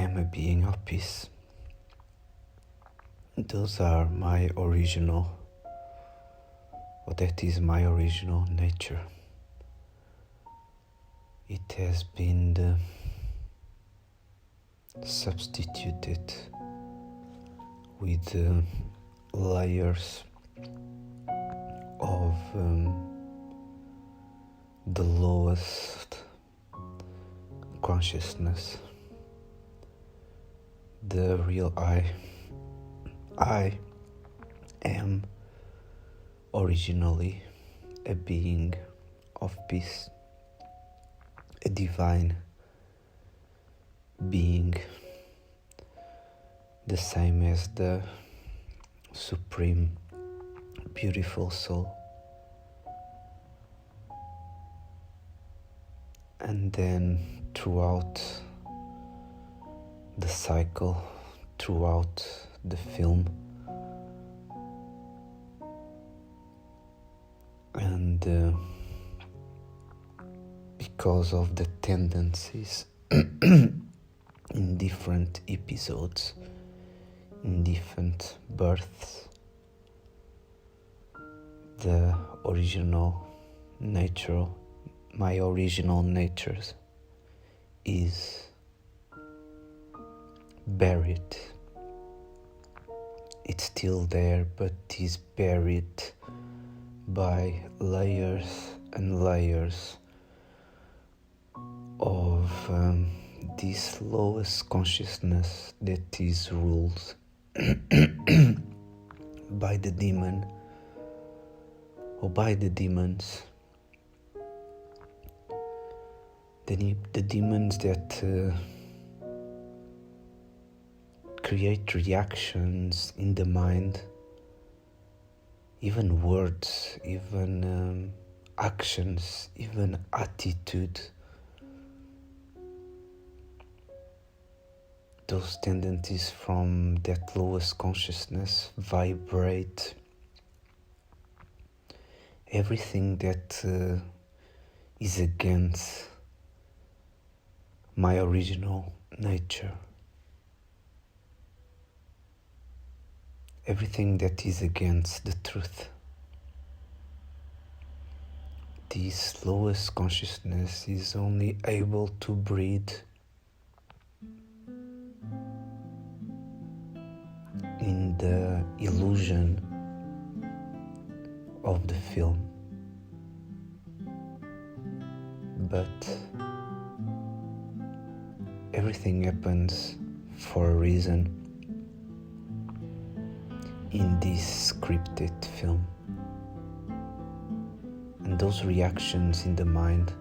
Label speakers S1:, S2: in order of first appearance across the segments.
S1: am a being of peace. Those are my original, or that is my original nature. It has been substituted with layers of the lowest consciousness, the real I. I am originally a being of peace, a divine being, the same as the supreme, beautiful soul. And then throughout the cycle, throughout the film, and because of the tendencies in different episodes, in different births, the original nature, my original nature is buried. It's still there, but is buried by layers and layers of this lowest consciousness that is ruled by the demon or by the demons. The demons that create reactions in the mind, even words, even actions, even attitude. Those tendencies from that lowest consciousness vibrate everything that is against my original nature. Everything that is against the truth. This lowest consciousness is only able to breathe in the illusion of the film. But everything happens for a reason in this scripted film. And those reactions in the mind,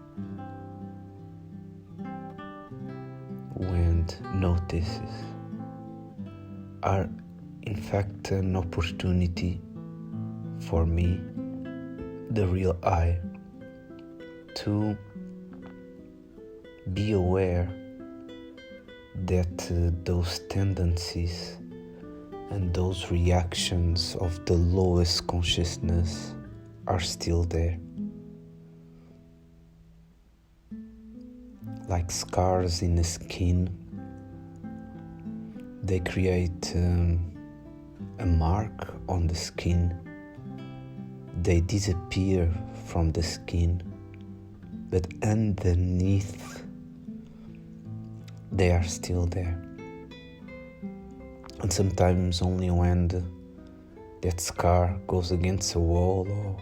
S1: when notices, are in fact an opportunity for me, the real I, to be aware that those tendencies and those reactions of the lowest consciousness are still there. Like scars in the skin, they create a mark on the skin. They disappear from the skin, but underneath they are still there. And sometimes only when that scar goes against a wall or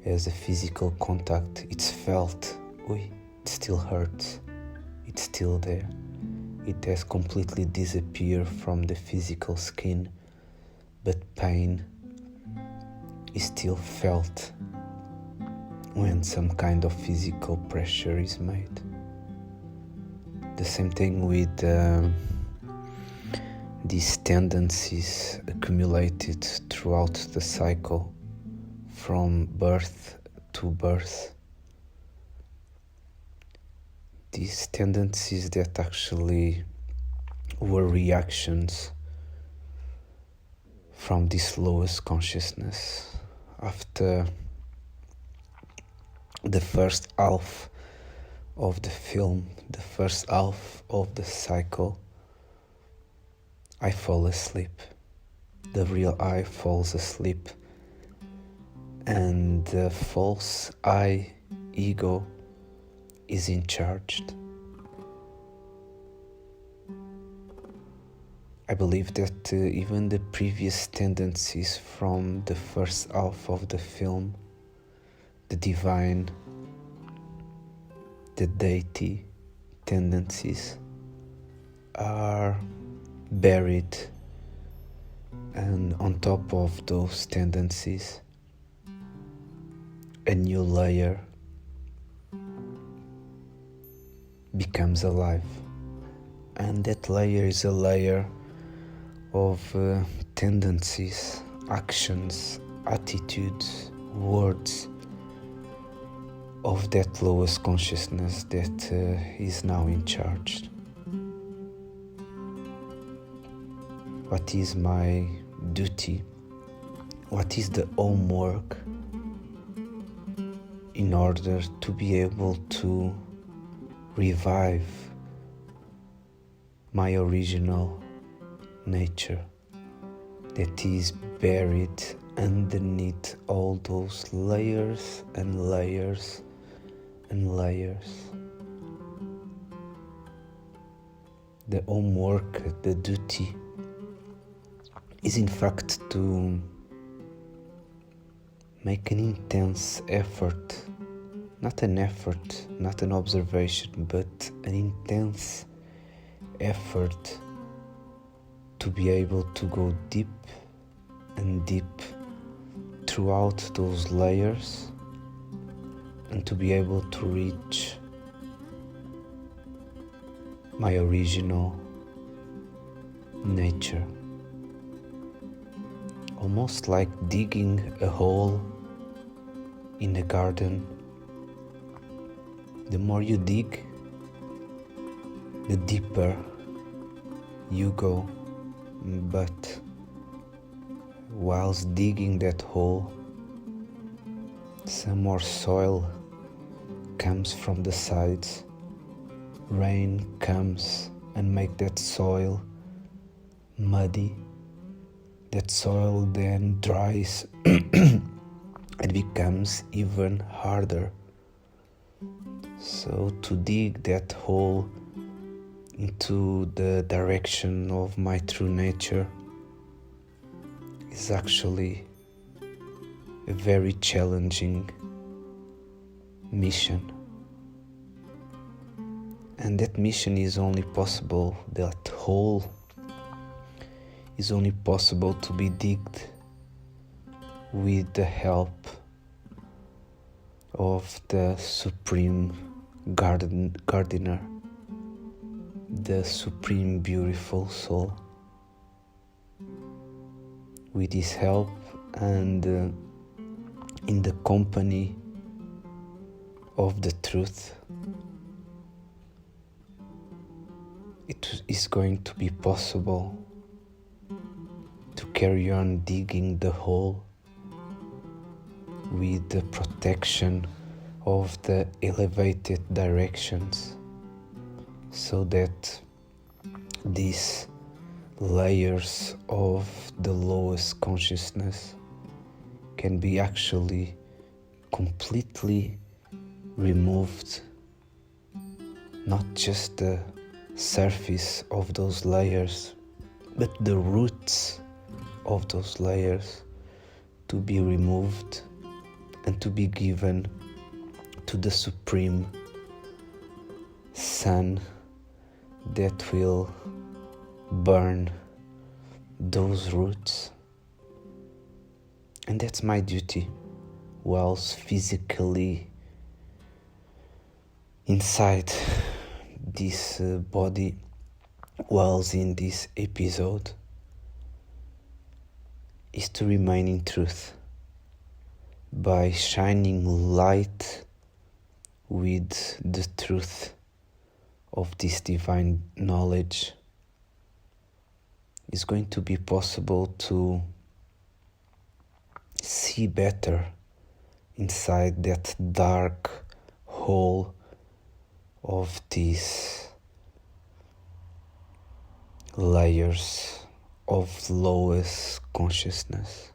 S1: has a physical contact, it's felt. It still hurts. It's still there. It has completely disappeared from the physical skin, but pain is still felt when some kind of physical pressure is made. The same thing with these tendencies accumulated throughout the cycle from birth to birth. These tendencies that actually were reactions from this lowest consciousness. After the first half of the film, the first half of the cycle, I fall asleep. The real I falls asleep, and the false I, ego, is in charge. I believe that even the previous tendencies from the first half of the film, the divine, the deity tendencies, are buried, and on top of those tendencies, a new layer becomes alive. And that layer is a layer of tendencies, actions, attitudes, words of that lowest consciousness that is now in charge. What is my duty? What is the homework in order to be able to revive my original nature that is buried underneath all those layers and layers and layers? The homework, the duty, is in fact to make an intense effort, not an effort, not an observation, but an intense effort to be able to go deep and deep throughout those layers and to be able to reach my original nature. Almost like digging a hole in a garden. The more you dig, the deeper you go. But whilst digging that hole, some more soil comes from the sides. Rain comes and make that soil muddy. That soil then dries and becomes even harder. So to dig that hole into the direction of my true nature is actually a very challenging mission. And that mission is only possible, that hole is only possible to be digged with the help of the supreme gardener, the supreme beautiful soul. With his help and in the company of the truth, it is going to be possible to carry on digging the hole with the protection of the elevated directions, so that these layers of the lowest consciousness can be actually completely removed. Not just the surface of those layers, but the roots of those layers to be removed and to be given to the supreme sun that will burn those roots. And that's my duty, whilst physically inside this body, whilst in this episode, is to remain in truth by shining light with the truth of this divine knowledge. It's going to be possible to see better inside that dark hole of these layers of lowest consciousness.